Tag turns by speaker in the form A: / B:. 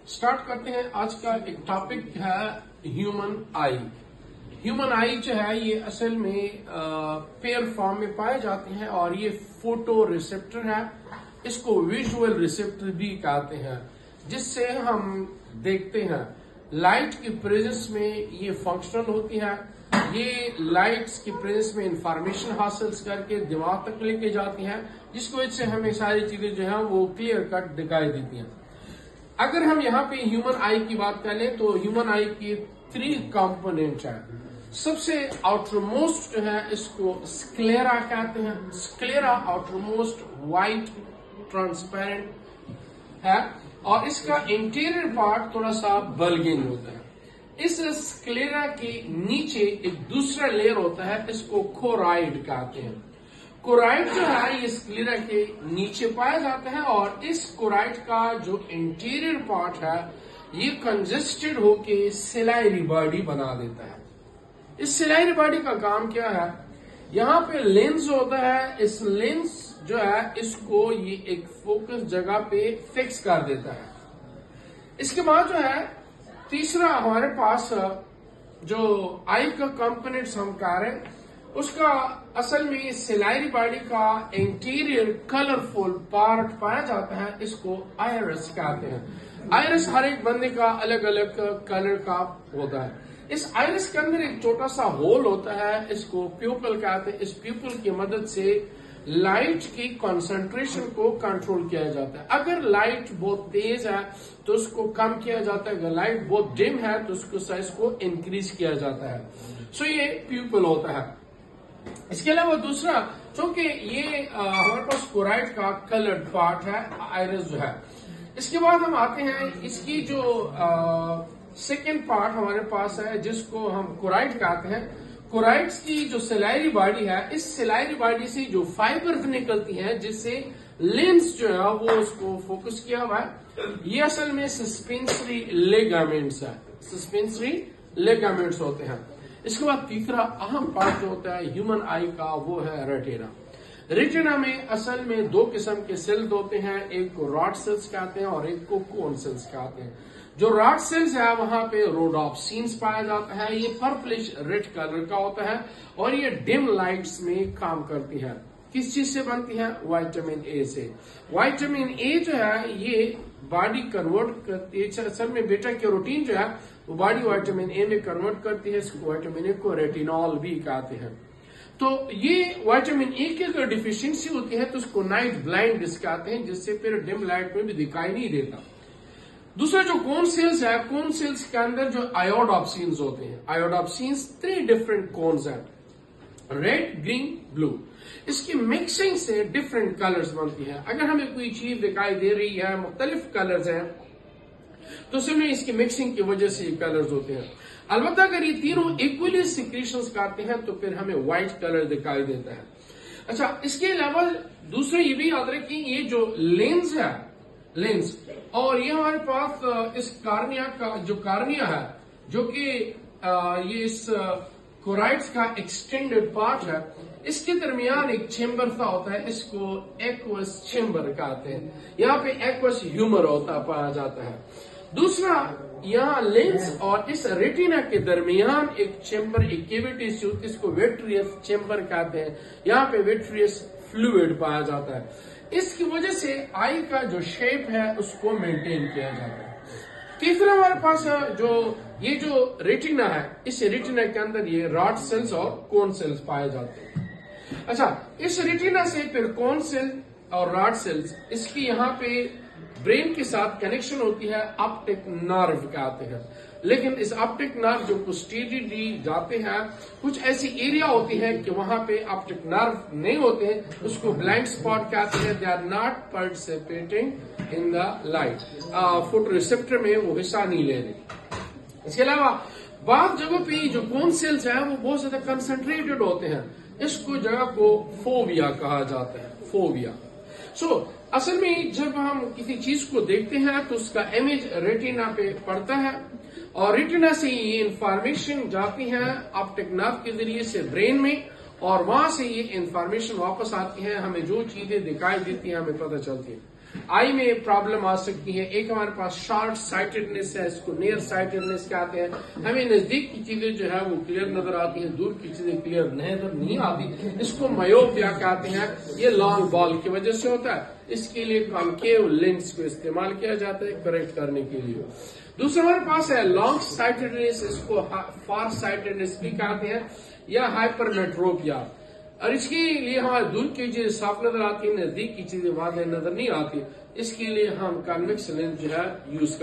A: Start करते हैं। आज का एक टॉपिक है ह्यूमन आई। ह्यूमन आई जो है ये असल में पेयर फॉर्म में पाए जाते हैं और ये फोटो रिसेप्टर है। इसको विजुअल रिसेप्टर भी कहते हैं, जिससे हम देखते हैं। लाइट की प्रेजेंस में ये फंक्शनल होती है। ये लाइट्स की प्रेजेंस में इंफॉर्मेशन हासिल करके दिमाग तक लेके जाती हैं, जिसकी वजह से हमें सारी चीजें जो है वो क्लियर कट दिखाई देती हैं। अगर हम यहाँ पे ह्यूमन आई की बात करें तो ह्यूमन आई की 3 कंपोनेंट है। सबसे आउटरमोस्ट जो है इसको स्क्लेरा कहते हैं। स्क्लेरा आउटरमोस्ट व्हाइट ट्रांसपेरेंट है और इसका इंटीरियर पार्ट थोड़ा सा बल्गिंग होता है। इस स्क्लेरा के नीचे एक दूसरा लेयर होता है, इसको कोराइड कहते हैं। कोराइड जो है ये स्क्लेरा के नीचे पाया जाता है और इस कोराइड का जो इंटीरियर पार्ट है ये कंजेस्टेड होके सिलाइरी बॉडी बना देता है। इस सिलाइरी बॉडी का काम क्या है? यहाँ पे लेंस होता है। इस लेंस जो है इसको ये एक फोकस जगह पे फिक्स कर देता है। इसके बाद जो है तीसरा हमारे पास जो आई का कंपोनेंट्स हम कह रहे हैं उसका असल में सिलाइरी बॉडी का इंटीरियर कलरफुल पार्ट पाया जाता है, इसको आयरस कहते हैं। आयरस हर एक बंदे का अलग अलग कलर का होता है। इस आयरस के अंदर एक छोटा सा होल होता है, इसको प्यूपल कहते हैं। इस प्यूपल की मदद से लाइट की कंसंट्रेशन को कंट्रोल किया जाता है। अगर लाइट बहुत तेज है तो उसको कम किया जाता है, अगर लाइट बहुत डिम है तो उसको साइज को इंक्रीज किया जाता है। सो ये प्यूपल होता है। इसके अलावा दूसरा, चूंकि ये हमारे पास कोराइड का कलर्ड पार्ट है, आयरस जो है। इसके बाद हम आते हैं इसकी जो सेकेंड पार्ट हमारे पास है, जिसको हम कोराइड कहते हैं। कोराइड्स की जो सिलाइरी बॉडी है, इस सिलाइरी बॉडी से जो फाइबर निकलती है जिससे लेंस जो है वो उसको फोकस किया हुआ है, ये असल में सस्पेंसरी लिगामेंट्स है। सस्पेंसरी लिगामेंट्स होते हैं। इसके बाद तीसरा अहम पार्ट जो होता है ह्यूमन आई का वो है रेटिना। रेटिना में असल में 2 किस्म के सेल्स होते हैं, एक को रॉड सेल्स कहते हैं और एक को कोन सेल्स कहते हैं। जो रॉड सेल्स है वहां पे रोडोप्सिन्स पाया जाता है। ये पर्पलिश रेड कलर का होता है और ये डिम लाइट्स में काम करती है। किस चीज से बनती है? विटामिन ए से। विटामिन ए जो है ये बॉडी कन्वर्ट करती है। असल में बेटा कैरोटीन जो है वो बॉडी विटामिन ए में कन्वर्ट करती है। इसको विटामिन ए को रेटिनॉल भी कहते हैं। तो ये विटामिन ए की अगर डिफिशियंसी होती है तो उसको नाइट ब्लाइंडनेस कहते हैं, जिससे फिर डिम लाइट में भी दिखाई नहीं देता। दूसरा जो कोन सेल्स है, कोन सेल्स के अंदर जो आयोडोप्सिन्स होते हैं। आयोडोप्सिन्स 3 डिफरेंट कोन्स हैं, रेड, ग्रीन, ब्लू। इसकी मिक्सिंग से डिफरेंट कलर्स बनती है। अगर हमें कोई चीज दिखाई दे रही है, मुख्तलिफ कलर्स हैं, तो सिर्फ इसकी मिक्सिंग की वजह से ये कलर्स होते हैं। अलबत्ता अगर ये तीनों इक्वली सिक्रीशंस करते हैं तो फिर हमें व्हाइट कलर दिखाई देता है। अच्छा, इसके अलावा दूसरा ये भी याद रखें, ये जो लेंस है, लेंस, और ये हमारे पास इस कार्निया का जो कार्निया है, जो कि ये इस कोराइड्स का एक्सटेंडेड पार्ट है, इसके दरमियान एक चेम्बर सा होता है, इसको एक्वस चेम्बर कहते हैं। यहाँ पे एक्वस ह्यूमर होता पाया जाता है। दूसरा, यहाँ लेंस और इस रेटिना के दरमियान एक चेम्बर, एक केविटी सी होती है, इसको विट्रियस चेम्बर कहते हैं। यहाँ पे विट्रियस फ्लूइड पाया जाता है। इसकी वजह से आई का जो शेप है उसको मेंटेन किया जाता है। तीसरा हमारे पास जो ये जो रेटिना है, इस रेटिना के अंदर ये रॉड सेल्स और कोन सेल्स पाए जाते हैं। अच्छा, इस रेटिना से फिर कोन सेल और रॉड सेल्स, इसकी यहाँ पे ब्रेन के साथ कनेक्शन होती है, ऑप्टिक नर्व कहते हैं। लेकिन इस ऑप्टिक नर्व जो पोस्टीरियरली जाते हैं, कुछ ऐसी एरिया होती है कि वहां पे ऑप्टिक नर्व नहीं होते हैं, उसको ब्लाइंड स्पॉट कहते हैं। They are not participating in the light, photoreceptor में वो हिस्सा नहीं ले रहे। इसके अलावा बाद जगहों पे जो कोन सेल्स है वो बहुत ज्यादा कंसंट्रेटेड होते हैं। इसको जगह को फोविया कहा जाता है, फोविया। असल में जब हम किसी चीज को देखते हैं तो उसका इमेज रेटिना पे पड़ता है और रेटिना से ये इंफॉर्मेशन जाती है ऑप्टिक नर्व के जरिए से ब्रेन में, और वहां से ये इंफॉर्मेशन वापस आती है। हमें जो चीजें दिखाई देती है हमें पता चलती है। आई में प्रॉब्लम आ सकती है। एक हमारे पास शॉर्ट साइटेडनेस है, इसको नियर साइटेडनेस कहते हैं। हमें नजदीक की चीजें जो है वो क्लियर नजर आती हैं, दूर की चीजें क्लियर नजर नहीं आती। इसको मायोपिया कहते हैं। ये लॉन्ग बॉल की वजह से होता है। इसके लिए कॉन्केव लेंस को इस्तेमाल किया जाता है करेक्ट करने के लिए। दूसरा हमारे पास है लॉन्ग साइटेडनेस, इसको फार साइटेडनेस भी कहते हैं या हाइपरमेट्रोपिया। और इसके लिए हमारे दूर की चीजें साफ नजर आती है, नजदीक की चीजें वाज़ेह नजर नहीं आती। इसके लिए हम कॉन्वेक्स लेंस जो है यूज करते हैं।